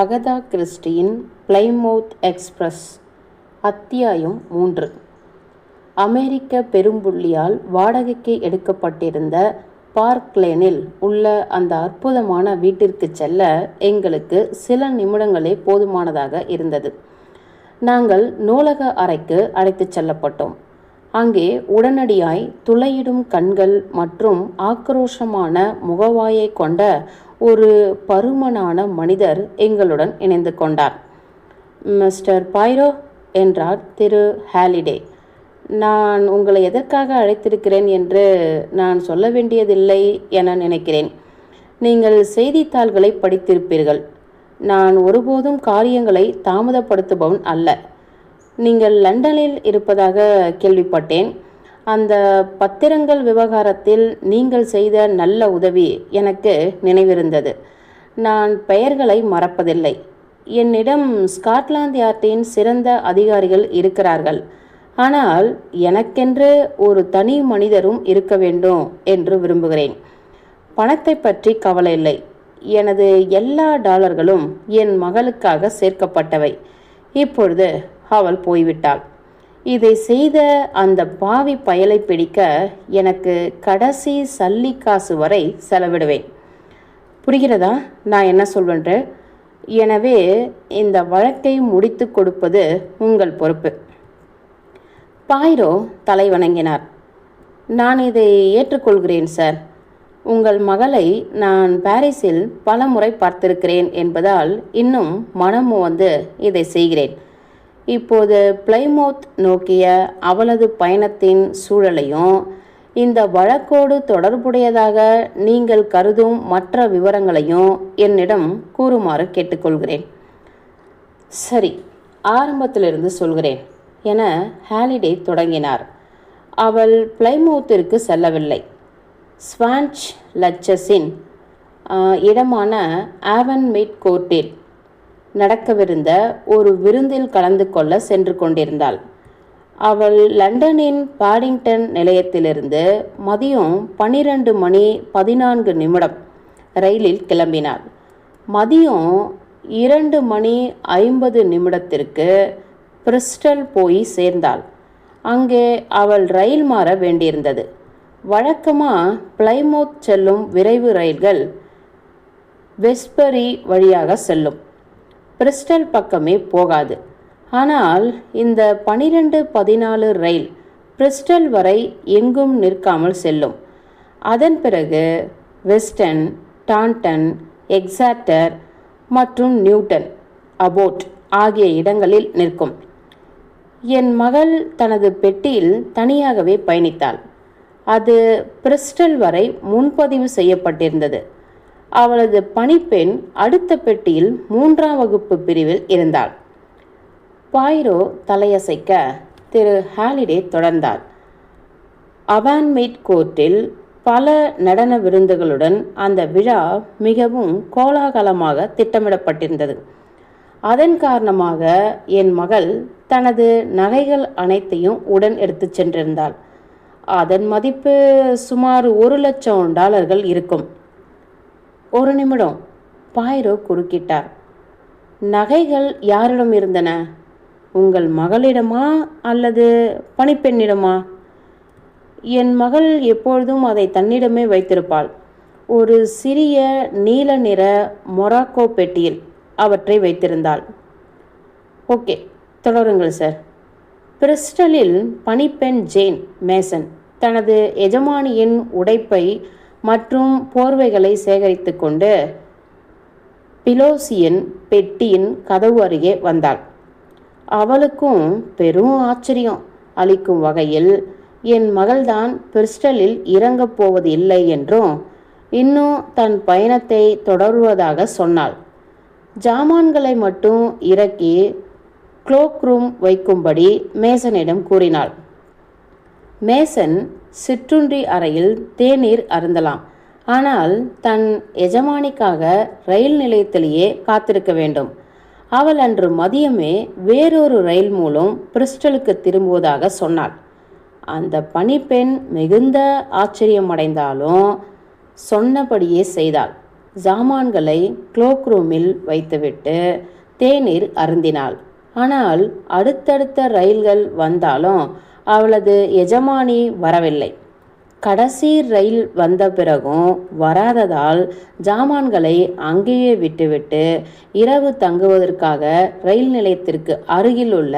Agatha கிறிஸ்டியின் Plymouth express. அத்தியாயம் 3. அமெரிக்க பெரும்புள்ளியால் வாடகைக்கு எடுக்கப்பட்டிருந்த பார்க் லேனில் உள்ள அந்த அற்புதமான வீட்டிற்கு செல்ல எங்களுக்கு சில நிமிடங்களே போதுமானதாக இருந்தது. நாங்கள் நூலக அறைக்கு அழைத்துச் செல்லப்பட்டோம். அங்கே உடனடியாய் துளையிடும் கண்கள் மற்றும் ஆக்ரோஷமான முகவாயை கொண்ட ஒரு பருமனான மனிதர் எங்களுடன் இணைந்து கொண்டார். மிஸ்டர் பாய்ரோ, என்றார் திரு ஹாலிடே. நான் உங்களை எதற்காக அழைத்திருக்கிறேன் என்று நான் சொல்ல வேண்டியதில்லை என நினைக்கிறேன். நீங்கள் செய்தித்தாள்களை படித்திருப்பீர்கள். நான் ஒருபோதும் காரியங்களை தாமதப்படுத்துபவன் அல்ல. நீங்கள் லண்டனில் இருப்பதாக கேள்விப்பட்டேன். அந்த பத்திரங்கள் விவகாரத்தில் நீங்கள் செய்த நல்ல உதவி எனக்கு நினைவிருந்தது. நான் பெயர்களை மறப்பதில்லை. என்னிடம் ஸ்காட்லாந்து யார்டின் சிறந்த அதிகாரிகள் இருக்கிறார்கள். ஆனால் எனக்கென்று ஒரு தனி மனிதரும் இருக்க வேண்டும் என்று விரும்புகிறேன். பணத்தை பற்றி கவலை இல்லை. எனது எல்லா டாலர்களும் என் மகளுக்காக சேர்க்கப்பட்டவை. இப்பொழுது அவள் போய்விட்டாள். இதை செய்த அந்த பாவி பயலை பிடிக்க எனக்கு கடைசி சல்லி காசு வரை செலவிடுவேன். புரிகிறதா நான் என்ன சொல்வென்று? எனவே இந்த வழக்கை முடித்து கொடுப்பது உங்கள் பொறுப்பு. பாய்ரோ தலை வணங்கினார். நான் இதை ஏற்றுக்கொள்கிறேன் சார். உங்கள் மகளை நான் பாரிஸில் பல முறை பார்த்திருக்கிறேன் என்பதால் இன்னும் மனமு வந்து இதை செய்கிறேன். இப்போது பிளைமவுத் நோக்கிய அவளது பயணத்தின் சூழலையும் இந்த வழக்கோடு தொடர்புடையதாக நீங்கள் கருதும் மற்ற விவரங்களையும் என்னிடம் கூறுமாறு கேட்டுக்கொள்கிறேன். சரி, ஆரம்பத்திலிருந்து சொல்கிறேன் என ஹாலிடே தொடங்கினார். அவள் பிளைமவுத்திற்கு செல்லவில்லை. ஸ்வான்ச் லட்சஸின் இடமான ஆவன்மீட் கோர்ட்டில் நடக்கவிருந்த ஒரு விருந்தில் கலந்து கொள்ள சென்று கொண்டிருந்தாள். அவள் லண்டனின் பாடிங்டன் நிலையத்திலிருந்து மதியம் 12:14 ரயிலில் கிளம்பினாள். மதியம் 2:50 பிரிஸ்டல் போய் சேர்ந்தாள். அங்கே அவள் ரயில் மாற வேண்டியிருந்தது. வழக்கமாக பிளைமவுத் செல்லும் விரைவு ரயில்கள் வெஸ்பரி வழியாக செல்லும். பிரிஸ்டல் பக்கமே போகாது. ஆனால் இந்த 12:14 ரயில் பிரிஸ்டல் வரை எங்கும் நிற்காமல் செல்லும். அதன் பிறகு வெஸ்டன், டான்டன், எக்ஸாட்டர் மற்றும் நியூட்டன் அபோட் ஆகிய இடங்களில் நிற்கும். என் மகள் தனது பெட்டியில் தனியாகவே பயணித்தாள். அது பிரிஸ்டல் வரை முன்பதிவு செய்யப்பட்டிருந்தது. அவளது பணிப்பெண் அடுத்த பெட்டியில் 3ஆம் வகுப்பு பிரிவில் இருந்தாள். பாய்ரோ தலையசைக்க திரு ஹாலிடே தொடர்ந்தார். அவான்மீட் கோர்ட்டில் பல நடன விருந்துகளுடன் அந்த விழா மிகவும் கோலாகலமாக திட்டமிடப்பட்டிருந்தது. அதன் காரணமாக என் மகள் தனது நகைகள் அனைத்தையும் உடன் எடுத்து சென்றிருந்தாள். அதன் மதிப்பு சுமார் $1,00,000 இருக்கும். ஒரு நிமிடம், பாய்ரோ குறுக்கிட்டார். நகைகள் யாரிடம் இருந்தன? உங்கள் மகளிடமா அல்லது பணிப்பெண்ணிடமா? என் மகள் எப்பொழுதும் அதை தன்னிடமே வைத்திருப்பாள். ஒரு சிறிய நீல நிற மொராக்கோ பெட்டியில் அவற்றை வைத்திருந்தாள். ஓகே, தொடருங்கள் சார். பிரிஸ்டலில் பணிப்பெண் ஜேன் மேசன் தனது எஜமானியின் உடைப்பை மற்றும் போர்வைகளை சேகரித்து கொண்டு பிலோசியன் பெட்டியின் கதவு அருகே வந்தாள். அவளுக்கும் பெரும் ஆச்சரியம் அளிக்கும் வகையில் என் மகள்தான் பிரிஸ்டலில் இறங்கப் போவது இல்லை என்றும் இன்னும் தன் பயணத்தை தொடர்வதாக சொன்னாள். ஜாமான்களை மட்டும் இறக்கி க்ளோக் ரூம் வைக்கும்படி மேசனிடம் கூறினாள். மேசன் சிற்றுண்டி அறையில் தேநீர் அருந்தலாம். ஆனால் தன் எஜமானிக்காக ரயில் நிலையத்திலேயே காத்திருக்க வேண்டும். அவள் அன்று மதியமே வேறொரு ரயில் மூலம் பிரிஸ்டலுக்கு திரும்புவதாக சொன்னாள். அந்த பணிப்பெண் மிகுந்த ஆச்சரியமடைந்தாலும் சொன்னபடியே செய்தாள். சாமான்களை க்ளோக் ரூமில் வைத்துவிட்டு தேநீர் அருந்தினாள். ஆனால் அடுத்தடுத்த ரயில்கள் வந்தாலும் அவளது எஜமானி வரவில்லை. கடைசி ரயில் வந்த பிறகும் வராததால் ஜாமான்களை அங்கேயே விட்டுவிட்டு இரவு தங்குவதற்காக ரயில் நிலையத்திற்கு அருகில் உள்ள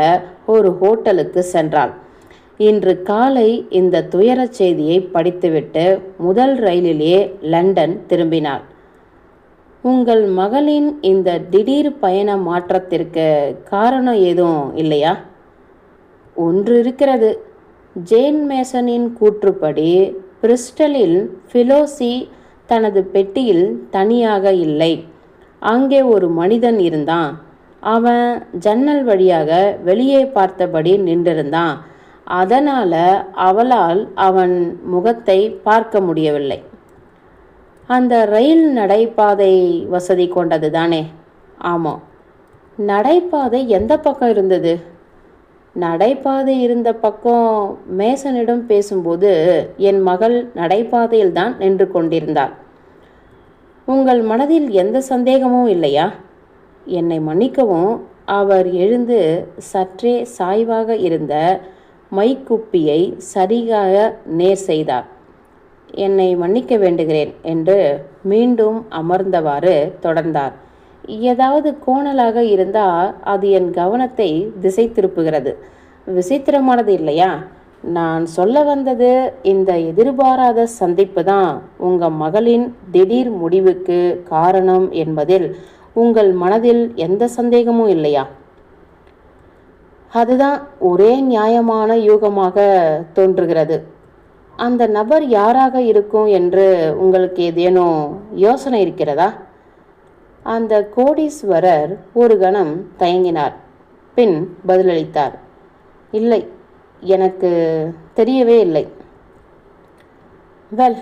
ஒரு ஹோட்டலுக்கு சென்றாள். இன்று காலை இந்த துயரச் செய்தியை படித்துவிட்டு முதல் ரயிலிலே லண்டன் திரும்பினாள். உங்கள் மகளின் இந்த திடீர் பயண மாற்றத்திற்கு காரணம் எதுவும் இல்லையா? ஒன்று இருக்கிறது. ஜேன் மேசனின் கூற்றுப்படி பிரிஸ்டலில் பிலோசி தனது பெட்டியில் தனியாக இல்லை. அங்கே ஒரு மனிதன் இருந்தான். அவன் ஜன்னல் வழியாக வெளியே பார்த்தபடி நின்றிருந்தான். அதனால் அவளால் அவன் முகத்தை பார்க்க முடியவில்லை. அந்த ரயில் நடைபாதை வசதி கொண்டது தானே? ஆமாம். நடைபாதை எந்த பக்கம் இருந்தது? நடைபாதை இருந்த பக்கம் மேசனிடம் பேசும்போது என் மகள் நடைபாதையில் தான் நின்று கொண்டிருந்தாள். உங்கள் மனதில் எந்த சந்தேகமும் இல்லையா? என்னை மன்னிக்கவும். அவர் எழுந்து சற்றே சாய்வாக இருந்த மைக்குப்பியை சரியாக நேர் செய்தார். என்னை மன்னிக்க வேண்டுகிறேன் என்று மீண்டும் அமர்ந்தவாறு தொடர்ந்தார். ஏதாவது கோணலாக இருந்தால் அது என் கவனத்தை திசை திருப்புகிறது. விசித்திரமானது இல்லையா? நான் சொல்ல வந்தது இந்த எதிர்பாராத சந்திப்பு தான் உங்கள் மகளின் திடீர் முடிவுக்கு காரணம் என்பதில் உங்கள் மனதில் எந்த சந்தேகமும் இல்லையா? அதுதான் ஒரே நியாயமான யூகமாக தோன்றுகிறது. அந்த நபர் யாராக இருக்கும் என்று உங்களுக்கு ஏதேனும் யோசனை இருக்கிறதா? அந்த கோடீஸ்வரர் ஒரு கணம் தயங்கினார். பின் பதிலளித்தார். இல்லை, எனக்கு தெரியவே இல்லை. வெல்,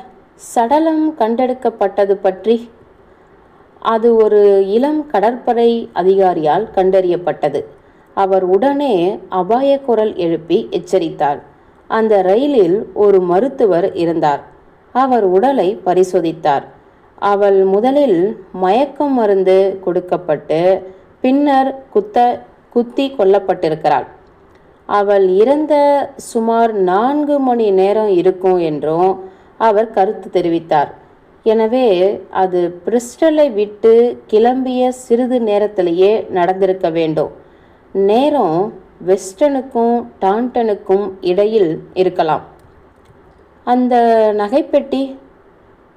சடலம் கண்டெடுக்கப்பட்டது பற்றி? அது ஒரு இளம் கடற்படை அதிகாரியால் கண்டறியப்பட்டது. அவர் உடனே அபாய குரல் எழுப்பி எச்சரித்தார். அந்த ரயிலில் ஒரு மருத்துவர் இருந்தார். அவர் உடலை பரிசோதித்தார். அவள் முதலில் மயக்கம் மருந்து கொடுக்கப்பட்டு பின்னர் குத்தி கொல்லப்பட்டிருக்கிறாள். அவள் இறந்த சுமார் 4 மணி நேரம் இருக்கும் என்றும் அவர் கருத்து தெரிவித்தார். எனவே அது பிரிஸ்டலை விட்டு கிளம்பிய சிறிது நேரத்திலேயே நடந்திருக்க வேண்டும். நேரம் வெஸ்டனுக்கும் டாண்டனுக்கும் இடையில் இருக்கலாம். அந்த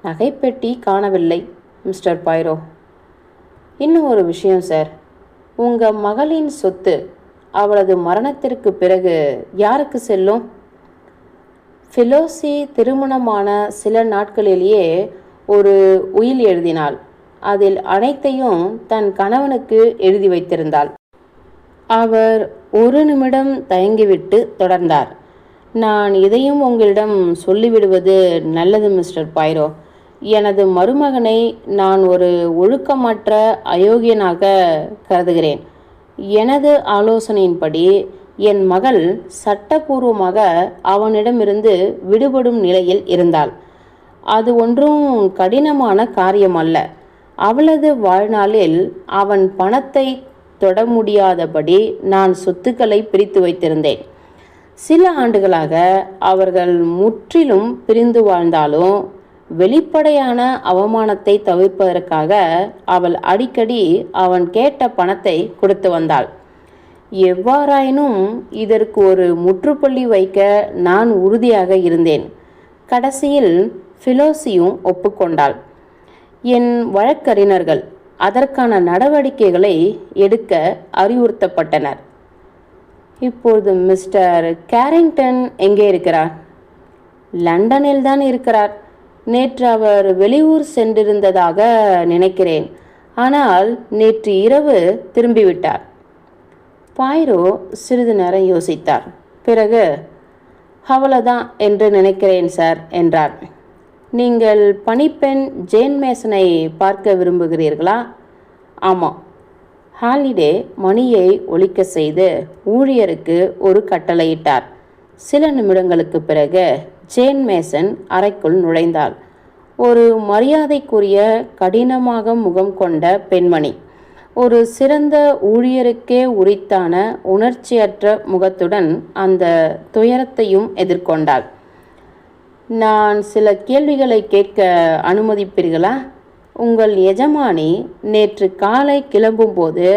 நகைப்பெட்டி காணவில்லை மிஸ்டர் பாய்ரோ. இன்னும் ஒரு விஷயம் சார். உங்கள் மகளின் சொத்து அவளது மரணத்திற்கு பிறகு யாருக்கு செல்லும்? பிலோசி திருமணமான சில நாட்களிலேயே ஒரு உயில் எழுதினாள். அதில் அனைத்தையும் தன் கணவனுக்கு எழுதி வைத்திருந்தாள். அவர் ஒரு நிமிடம் தயங்கிவிட்டு தொடர்ந்தார். நான் இதையும் உங்களிடம் சொல்லிவிடுவது நல்லது மிஸ்டர் பாய்ரோ. எனது மருமகனை நான் ஒரு ஒழுக்கமற்ற அயோக்கியனாக கருதுகிறேன். எனது ஆலோசனையின்படி என் மகள் சட்டபூர்வமாக அவனிடமிருந்து விடுபடும் நிலையில் இருந்தாள். அது ஒன்றும் கடினமான காரியம் அல்ல. அவளது வாழ்நாளில் அவன் பணத்தை தொட முடியாதபடி நான் சொத்துக்களை பிரித்து வைத்திருந்தேன். சில ஆண்டுகளாக அவர்கள் முற்றிலும் பிரிந்து வாழ்ந்தாலும் வெளிப்படையான அவமானத்தை தவிர்ப்பதற்காக அவள் அடிக்கடி அவன் கேட்ட பணத்தை கொடுத்து வந்தாள். எவ்வாறாயினும் இதற்கு ஒரு முற்றுப்புள்ளி வைக்க நான் உறுதியாக இருந்தேன். கடைசியில் பிலோசியும் ஒப்புக்கொண்டாள். என் வழக்கறிஞர்கள் அதற்கான நடவடிக்கைகளை எடுக்க அறிவுறுத்தப்பட்டனர். இப்பொழுது மிஸ்டர் கேரிங்டன் எங்கே இருக்கிறார்? லண்டனில் தான் இருக்கிறார். நேற்று அவர் வெளியூர் சென்றிருந்ததாக நினைக்கிறேன். ஆனால் நேற்று இரவு திரும்பிவிட்டார். பாய்ரோ சிறிது நேரம் யோசித்தார். பிறகு அவ்வளவுதான் என்று நினைக்கிறேன் சார் என்றார். நீங்கள் பணிப்பெண் ஜேன் மேசனை பார்க்க விரும்புகிறீர்களா? ஆமாம். ஹாலிடே மணியை ஒலிக்க செய்து ஊழியருக்கு ஒரு கட்டளையிட்டார். சில நிமிடங்களுக்கு பிறகு ஜேன் மேசன் அறைக்குள் நுழைந்தாள். ஒரு மரியாதைக்குரிய கடினமாக முகம் கொண்ட பெண்மணி. ஒரு சிறந்த ஊழியருக்கே உரித்தான உணர்ச்சியற்ற முகத்துடன் அந்த துயரத்தையும் எதிர்கொண்டாள். நான் சில கேள்விகளை கேட்க அனுமதிப்பீர்களா? உங்கள் எஜமானி நேற்று காலை கிளம்பும்போது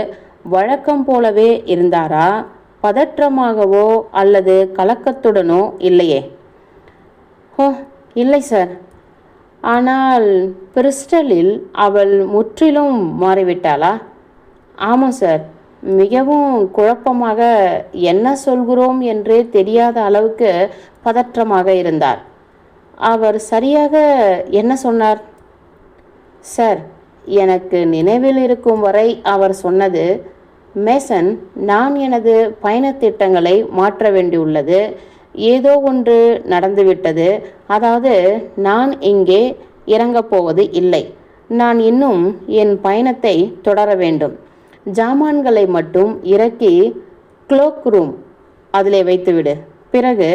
வழக்கம் போலவே இருந்தாரா? பதற்றமாகவோ அல்லது கலக்கத்துடனோ இல்லையே? ஓ, இல்லை சார். ஆனால் பிரிஸ்டலில் அவள் முற்றிலும் மாறிவிட்டாளா? ஆமாம் சார். மிகவும் குழப்பமாக, என்ன சொல்கிறோம் என்றே தெரியாத அளவுக்கு பதற்றமாக இருந்தார். அவர் சரியாக என்ன சொன்னார்? சார், எனக்கு நினைவில் இருக்கும் வரை அவர் சொன்னது, மேசன், நான் எனது பயணத் திட்டங்களை மாற்ற வேண்டியுள்ளது. ஏதோ ஒன்று நடந்துவிட்டது. அதாவது, நான் இங்கே இறங்கப் போவது இல்லை. நான் இன்னும் என் பயணத்தை தொடர வேண்டும். ஜாமான்களை மட்டும் இறக்கி க்ளோக் ரூம் அதிலே வைத்துவிடு. பிறகு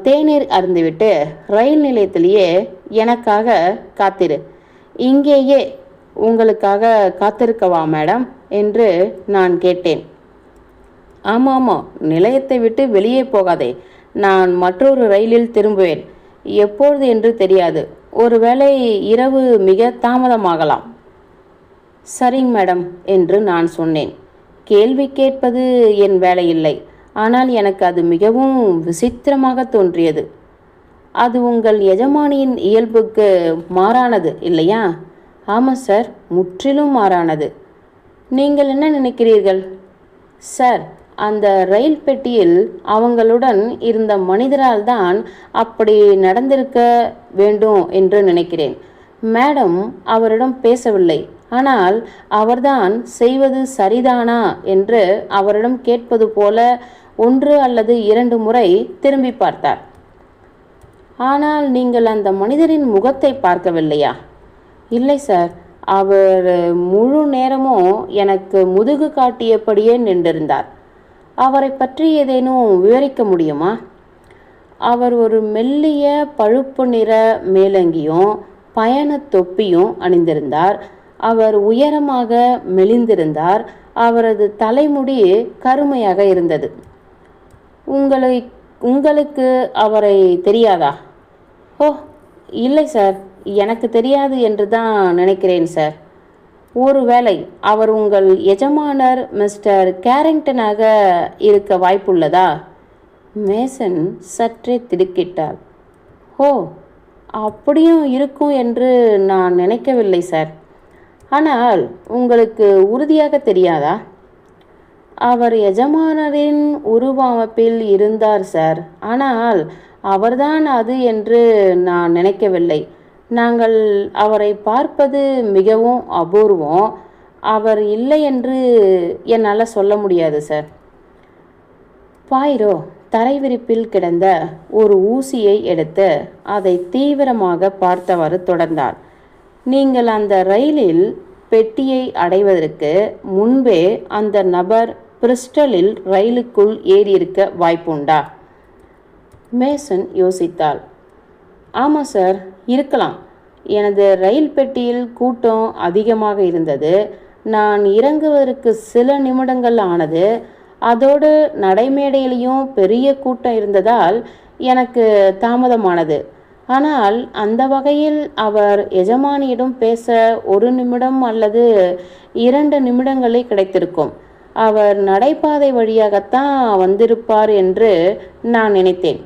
தேநீர் அருந்துவிட்டு ரயில் நிலையத்திலேயே எனக்காக காத்திரு. இங்கேயே உங்களுக்காக காத்திருக்கவா மேடம் என்று நான் கேட்டேன். ஆமாம், நிலையத்தை விட்டு வெளியே போகாதே. நான் மற்றொரு ரயிலில் திரும்புவேன். எப்பொழுது என்று தெரியாது. ஒருவேளை இரவு மிக தாமதமாகலாம். சரிங்க மேடம் என்று நான் சொன்னேன். கேள்வி கேட்பது என் வேலையில்லை. ஆனால் எனக்கு அது மிகவும் விசித்திரமாக தோன்றியது. அது உங்கள் எஜமானியின் இயல்புக்கு மாறானது இல்லையா? ஆமாம் சார், முற்றிலும் மாறானது. நீங்கள் என்ன நினைக்கிறீர்கள்? சார், அந்த ரயில் பெட்டியில் அவங்களுடன் இருந்த மனிதரால் தான் அப்படி நடந்திருக்க வேண்டும் என்று நினைக்கிறேன். மேடம் அவரிடம் பேசவில்லை. ஆனால் அவர்தான் செய்வது சரிதானா என்று அவரிடம் கேட்பது போல 1 அல்லது 2 முறை திரும்பி பார்த்தார். ஆனால் நீங்கள் அந்த மனிதரின் முகத்தை பார்க்கவில்லையா? இல்லை சார். அவர் முழு நேரமும் எனக்கு முதுகு காட்டியபடியே நின்றிருந்தார். அவரை பற்றி ஏதேனும் விவரிக்க முடியுமா? அவர் ஒரு மெல்லிய பழுப்பு நிற மேலங்கியும் பயண தொப்பியும் அணிந்திருந்தார். அவர் உயரமாக மெலிந்திருந்தார். அவரது தலைமுடி கருமையாக இருந்தது. உங்களுக்கு அவரை தெரியாதா? ஓ, இல்லை சார், எனக்கு தெரியாது என்று தான் நினைக்கிறேன் சார். ஒருவேளை அவர் உங்கள் எஜமானர் மிஸ்டர் கேரிங்டனாக இருக்க வாய்ப்புள்ளதா? மேசன் சற்றே திடுக்கிட்டார். ஓ, அப்படியும் இருக்கும் என்று நான் நினைக்கவில்லை சார். ஆனால் உங்களுக்கு உறுதியாக தெரியாதா? அவர் எஜமானரின் உருவமைப்பில் இருந்தார் சார். ஆனால் அவர்தான் அது என்று நான் நினைக்கவில்லை. நாங்கள் அவரை பார்ப்பது மிகவும் அபூர்வம். அவர் இல்லை என்று என்னால் சொல்ல முடியாது சார். பாயிரோ தரைவிரிப்பில் கிடந்த ஒரு ஊசியை எடுத்து அதை தீவிரமாக பார்த்தவாறு தொடர்ந்தார். நீங்கள் அந்த ரயிலில் பெட்டியை அடைவதற்கு முன்பே அந்த நபர் பிரிஸ்டலில் ரயிலுக்குள் ஏறியிருக்க வாய்ப்புண்டா? மேசன் யோசித்தாள். ஆமாம் சார், இருக்கலாம். எனது ரயில் பெட்டியில் கூட்டம் அதிகமாக இருந்தது. நான் இறங்குவதற்கு சில நிமிடங்கள் ஆனது. அதோடு நடைமேடையிலையும் பெரிய கூட்டம் இருந்ததால் எனக்கு தாமதமானது. ஆனால் அந்த வகையில் அவர் எஜமானியிடம் பேச 1 நிமிடம் அல்லது 2 நிமிடங்களே கிடைத்திருக்கும். அவர் நடைபாதை வழியாகத்தான் வந்திருப்பார் என்று நான் நினைத்தேன்.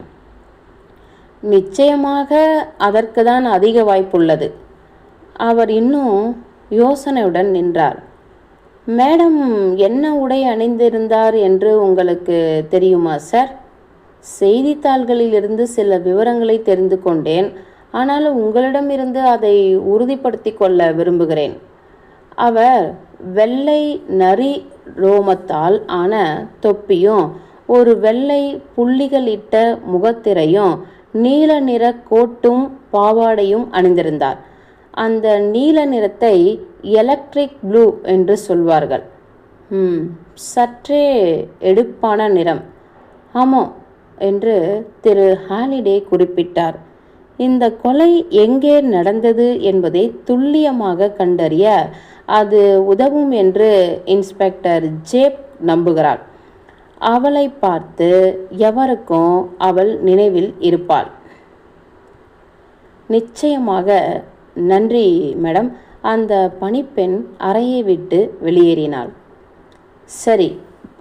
நிச்சயமாக அதற்கு தான் அதிக வாய்ப்புள்ளது. அவர் இன்னும் யோசனையுடன் நின்றார். மேடம் என்ன உடை அணிந்திருந்தார் என்று உங்களுக்கு தெரியுமா சார்? செய்தித்தாள்களிலிருந்து சில விவரங்களை தெரிந்து கொண்டேன். ஆனால் உங்களிடமிருந்து அதை உறுதிப்படுத்தி கொள்ள விரும்புகிறேன். அவர் வெள்ளை நரி ரோமத்தால் ஆன தொப்பியும் ஒரு வெள்ளை புள்ளிகளிட்ட முகத்திரையும் நீல நிற கோட்டும் பாவாடையும் அணிந்திருந்தார். அந்த நீல நிறத்தை எலக்ட்ரிக் ப்ளூ என்று சொல்வார்கள். சற்றே எடுப்பான நிறம். ஆமாம் என்று திரு ஹாலிடே குறிப்பிட்டார். இந்த கொலை எங்கே நடந்தது என்பதை துல்லியமாக கண்டறிய அது உதவும் என்று இன்ஸ்பெக்டர் ஜேப் நம்புகிறாள். அவளை பார்த்து எவருக்கும் அவள் நினைவில் இருப்பாள். நிச்சயமாக. நன்றி மேடம். அந்த பணிப்பெண் அறையை விட்டு வெளியேறினாள். சரி.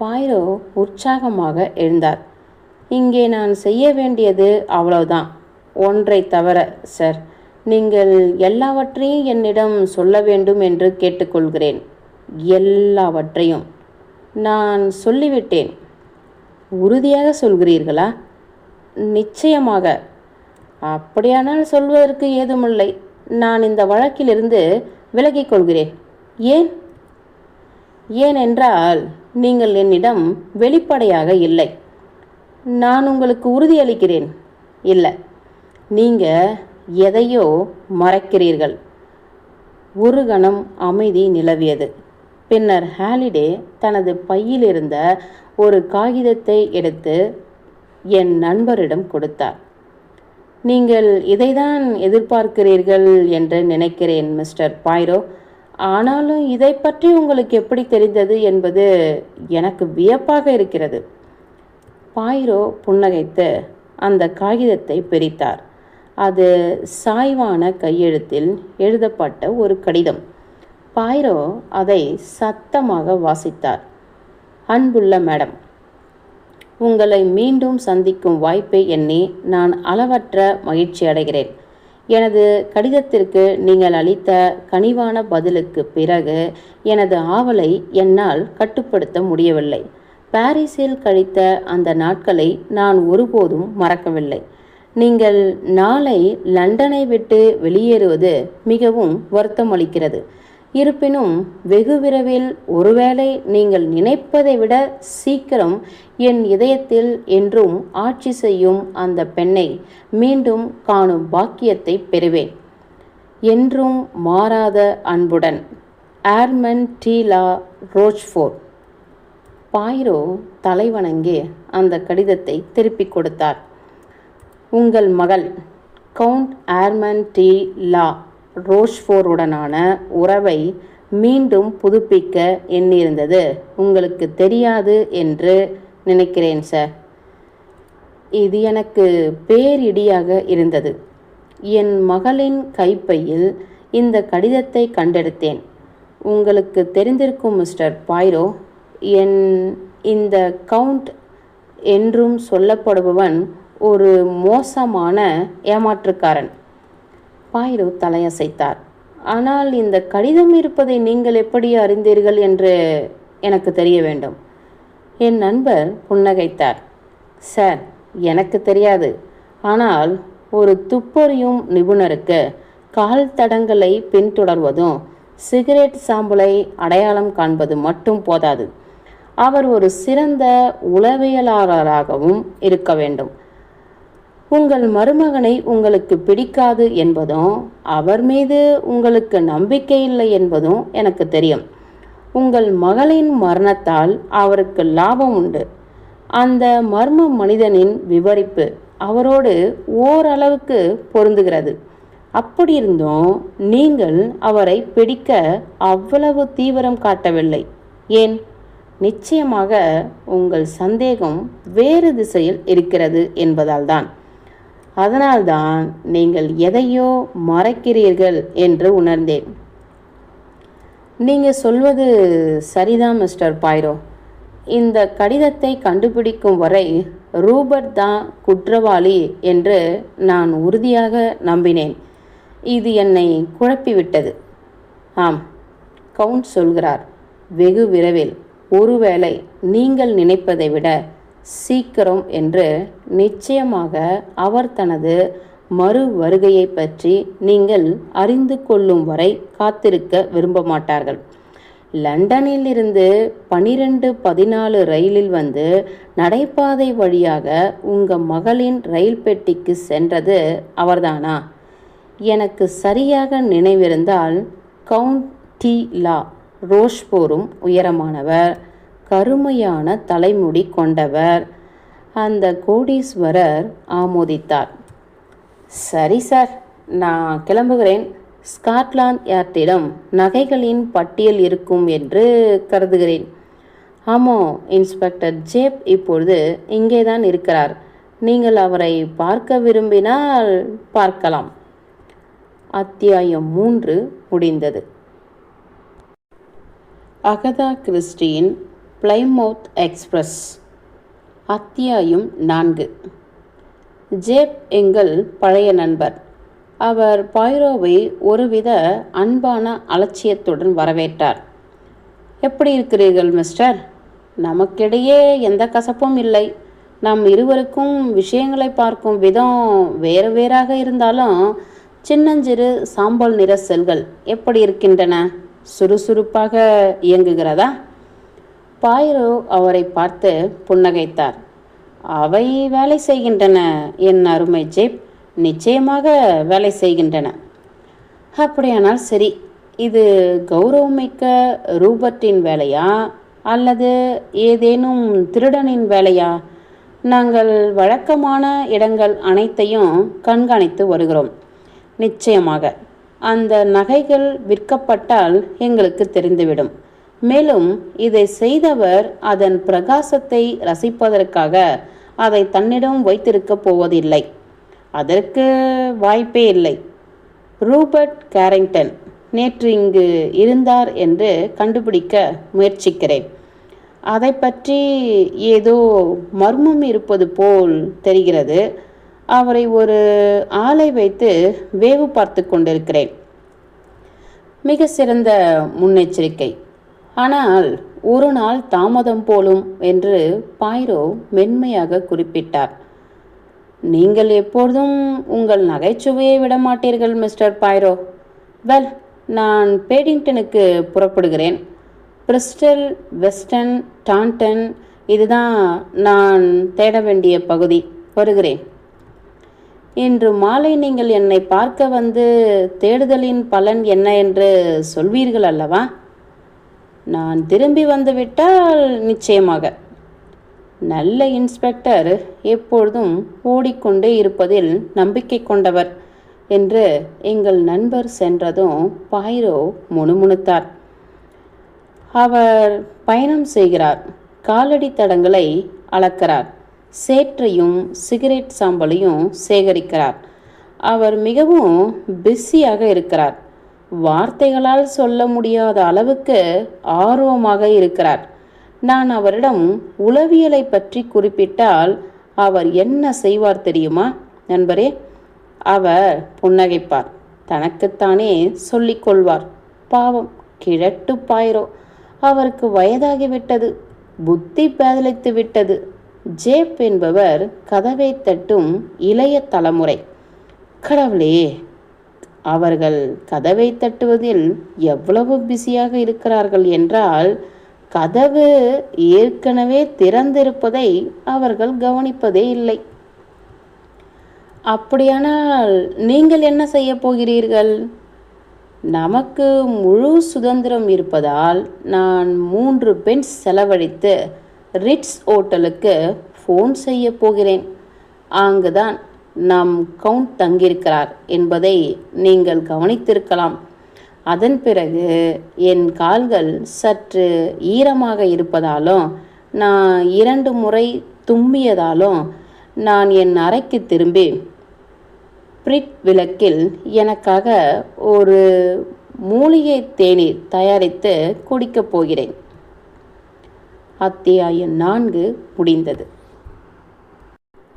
பாய்ரோ உற்சாகமாக எழுந்தார். இங்கே நான் செய்ய வேண்டியது அவ்வளவுதான். ஒன்றை தவிர சார், நீங்கள் எல்லாவற்றையும் என்னிடம் சொல்ல வேண்டும் என்று கேட்டுக்கொள்கிறேன். எல்லாவற்றையும். நான் சொல்லிவிட்டேன். உறுதியாக சொல்கிறீர்களா? நிச்சயமாக. அப்படியானால் சொல்வதற்கு ஏதுமில்லை. நான் இந்த வழக்கிலிருந்து விலகிக் கொள்கிறேன். ஏன்? ஏனென்றால் நீங்கள் என்னிடம் வெளிப்படையாக இல்லை. நான் உங்களுக்கு உறுதியளிக்கிறேன். இல்லை, நீங்கள் எதையோ மறைக்கிறீர்கள். ஒரு கணம் அமைதி நிலவியது. பின்னர் ஹாலிடே தனது பையில் இருந்த ஒரு காகிதத்தை எடுத்து என் நண்பரிடம் கொடுத்தார். நீங்கள் இதைதான் எதிர்பார்க்கிறீர்கள் என்று நினைக்கிறேன் மிஸ்டர் பாய்ரோ. ஆனாலும் இதை பற்றி உங்களுக்கு எப்படி தெரிந்தது என்பது எனக்கு வியப்பாக இருக்கிறது. பாய்ரோ புன்னகைத்து அந்த காகிதத்தை பிரித்தார். அது சாய்வான கையெழுத்தில் எழுதப்பட்ட ஒரு கடிதம். பாய்ரோ அதை சத்தமாக வாசித்தார். அன்புள்ள மேடம், உங்களை மீண்டும் சந்திக்கும் வாய்ப்பை எண்ணி நான் அளவற்ற மகிழ்ச்சி அடைகிறேன். எனது கடிதத்திற்கு நீங்கள் அளித்த கனிவான பதிலுக்கு பிறகு எனது ஆவலை என்னால் கட்டுப்படுத்த முடியவில்லை. பாரிஸில் கழித்த அந்த நாட்களை நான் ஒருபோதும் மறக்கவில்லை. நீங்கள் நாளை லண்டனை விட்டு வெளியேறுவது மிகவும் வருத்தமளிக்கிறது. இருப்பினும் வெகு விரைவில், ஒருவேளை நீங்கள் நினைப்பதை விட சீக்கிரம், என் இதயத்தில் என்றும் ஆட்சி செய்யும் அந்த பெண்ணை மீண்டும் காணும் பாக்கியத்தை பெறுவேன். என்றும் மாறாத அன்புடன், ஆர்மண்ட் டி லா ரோச்ஃபோர்ட். பாய்ரோ தலைவணங்கி அந்த கடிதத்தை திருப்பிக் கொடுத்தார். உங்கள் மகள் கவுண்ட் ஆர்மண்ட் டி லா ரோச்ஃபோர்டுடனான உறவை மீண்டும் புதுப்பிக்க எண்ணியிருந்தது உங்களுக்கு தெரியாது என்று நினைக்கிறேன் சார். இது எனக்கு பேரிடியாக இருந்தது. என் மகளின் கைப்பையில் இந்த கடிதத்தை கண்டெடுத்தேன். உங்களுக்கு தெரிந்திருக்கும் மிஸ்டர் பாய்ரோ, இந்த கவுண்ட் என்றும் சொல்லப்படுபவன் ஒரு மோசமான ஏமாற்றுக்காரன். பாய்ரோ தலையசைத்தார். ஆனால் இந்த கடிதம் இருப்பதை நீங்கள் எப்படி அறிந்தீர்கள் என்று எனக்கு தெரிய வேண்டும். என் நண்பர் புன்னகைத்தார். சார், எனக்கு தெரியாது. ஆனால் ஒரு துப்பறியும் நிபுணருக்கு கால் தடங்களை பின்தொடர்வதும் சிகரெட் சாம்பலை அடையாளம் காண்பது மட்டும் போதாது. அவர் ஒரு சிறந்த உளவியலாளராகவும் இருக்க வேண்டும். உங்கள் மருமகனை உங்களுக்கு பிடிக்காது என்பதும் அவர் மீது உங்களுக்கு நம்பிக்கை இல்லை என்பதும் எனக்கு தெரியும். உங்கள் மகளின் மரணத்தால் அவருக்கு லாபம் உண்டு. அந்த மர்ம மனிதனின் விவரிப்பு அவரோடு ஓரளவுக்கு பொருந்துகிறது. அப்படியிருந்தும் நீங்கள் அவரை பிடிக்க அவ்வளவு தீவிரம் காட்டவில்லை. ஏன்? நிச்சயமாக உங்கள் சந்தேகம் வேறு திசையில் இருக்கிறது என்பதால்தான். அதனால்தான் நீங்கள் எதையோ மறைக்கிறீர்கள் என்று உணர்ந்தேன். நீங்கள் சொல்வது சரிதான் மிஸ்டர் பாய்ரோ. இந்த கடிதத்தை கண்டுபிடிக்கும் வரை ரூபர்ட் தான் குற்றவாளி என்று நான் உறுதியாக நம்பினேன். இது என்னை குழப்பிவிட்டது. ஆம், கவுண்ட் சொல்கிறார். வெகு விரைவில், ஒருவேளை நீங்கள் நினைப்பதை விட சீக்கிரம் என்று. நிச்சயமாக அவர் தனது மறு வருகையை பற்றி நீங்கள் அறிந்து கொள்ளும் வரை காத்திருக்க விரும்ப மாட்டார்கள். லண்டனில் இருந்து 12:14 ரயிலில் வந்து நடைபாதை வழியாக உங்கள் மகளின் ரயில் பெட்டிக்கு சென்றது அவர்தானா? எனக்கு சரியாக நினைவிருந்தால் கவுண்ட் டி லா ரோச்ஃபோர்டும் உயரமானவர், கருமையான தலைமுடி கொண்டவர். அந்த கோடீஸ்வரர் ஆமோதித்தார். சரி சார், நான் கிளம்புகிறேன். ஸ்காட்லாந்து யார்டிடம் நகைகளின் பட்டியல் இருக்கும் என்று கருதுகிறேன். ஆமோ, இன்ஸ்பெக்டர் ஜேப் இப்பொழுது இங்கேதான் இருக்கிறார். நீங்கள் அவரை பார்க்க விரும்பினால் பார்க்கலாம். அத்தியாயம் 3 முடிந்தது. அகதா கிறிஸ்டியின் பிளைமவுத் எக்ஸ்பிரஸ். அத்தியாயம் 4. ஜேப் எங்கள் பழைய நண்பர். அவர் பாய்ரோவை ஒருவித அன்பான அலட்சியத்துடன் வரவேற்றார். எப்படி இருக்கிறீர்கள் மிஸ்டர்? நமக்கிடையே எந்த கசப்பும் இல்லை. நம் இருவருக்கும் விஷயங்களை பார்க்கும் விதம் வேறு வேறாக இருந்தாலும் சின்னஞ்சிறு சாம்பல் நிற செல்கள் எப்படி இருக்கின்றன? சுறுசுறுப்பாக இயங்குகிறதா? பாய்ரோ அவரை பார்த்து புன்னகைத்தார். அவை வேலை செய்கின்றன என் அருமை ஜேப், நிச்சயமாக வேலை செய்கின்றன. அப்படியானால் சரி, இது கௌரவமிக்க ரூபர்ட்டின் வேலையா அல்லது ஏதேனும் திருடனின் வேலையா? நாங்கள் வழக்கமான இடங்கள் அனைத்தையும் கண்காணித்து வருகிறோம். நிச்சயமாக அந்த நகைகள் விற்கப்பட்டால் எங்களுக்கு தெரிந்துவிடும். மேலும் இதை செய்தவர் அதன் பிரகாசத்தை ரசிப்பதற்காக அதை தன்னிடம் வைத்திருக்கப் போவதில்லை. அதற்கு வாய்ப்பே இல்லை. ரூபர்ட் கேரிங்டன் நேற்று இங்கு இருந்தார் என்று கண்டுபிடிக்க முயற்சிக்கிறேன். அதை பற்றி ஏதோ மர்மம் இருப்பது போல் தெரிகிறது. அவரை ஒரு ஆளை வைத்து வேவு பார்த்து கொண்டிருக்கிறேன். மிக சிறந்த முன்னெச்சரிக்கை. ஆனால் ஒரு நாள் தாமதம் போலும் என்று பாய்ரோ மென்மையாக குறிப்பிட்டார். நீங்கள் எப்பொழுதும் உங்கள் நகைச்சுவையை விடமாட்டீர்கள் மிஸ்டர் பாய்ரோ. வெல், நான் பேடிங்டனுக்கு புறப்படுகிறேன். பிரிஸ்டல், வெஸ்டன், டாண்டன், இதுதான் நான் தேட வேண்டிய பகுதி. வருகிறேன். இன்று மாலை நீங்கள் என்னை பார்க்க வந்து தேடுதலின் பலன் என்ன என்று சொல்வீர்கள் அல்லவா? நான் திரும்பி வந்துவிட்டால் நிச்சயமாக. நல்ல இன்ஸ்பெக்டர் எப்பொழுதும் ஓடிக்கொண்டே இருப்பதில் நம்பிக்கை கொண்டவர் என்று எங்கள் நண்பர் சென்றதும் பாய்ரோ முணுமுணுத்தார். அவர் பயணம் செய்கிறார். காலடி தடங்களை அளக்கிறார். சேற்றையும் சிகரெட் சாம்பலையும் சேகரிக்கிறார். அவர் மிகவும் பிஸியாக இருக்கிறார். வார்த்தைகளால் சொல்ல முடியாத அளவுக்கு ஆர்வமாக இருக்கிறார். நான் அவரிடம் உளவியலை பற்றி குறிப்பிட்டால் அவர் என்ன செய்வார் தெரியுமா நண்பரே? அவர் புன்னகைப்பார். தனக்குத்தானே சொல்லிக்கொள்வார். பாவம் கிழட்டு பாய்ரோ, அவருக்கு வயதாகிவிட்டது, புத்தி பேதலித்து விட்டது. ஜேப் என்பவர் கதவை தட்டும் இளைய தலைமுறை. கடவுளே, அவர்கள் கதவை தட்டுவதில் எவ்வளவு பிஸியாக இருக்கிறார்கள் என்றால் கதவு ஏற்கனவே திறந்திருப்பதை அவர்கள் கவனிப்பதே இல்லை. அப்படியானால் நீங்கள் என்ன செய்ய போகிறீர்கள்? நமக்கு முழு சுதந்திரம் இருப்பதால் நான் 3 பென்ஸ் செலவழித்து ரிட்ஸ் ஓட்டலுக்கு ஃபோன் செய்ய போகிறேன். அங்குதான் நம் கவுண்ட் தங்கியிருக்கிறார் என்பதை நீங்கள் கவனித்திருக்கலாம். அதன் பிறகு என் கால்கள் சற்று ஈரமாக இருப்பதாலும் நான் 2 முறை தும்மியதாலும் நான் என் அறைக்கு திரும்பி பிரிட் விளக்கில் எனக்காக ஒரு மூலிகை தேநீர் தயாரித்து குடிக்கப் போகிறேன். அத்தியாயம் 4 முடிந்தது.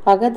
அகதா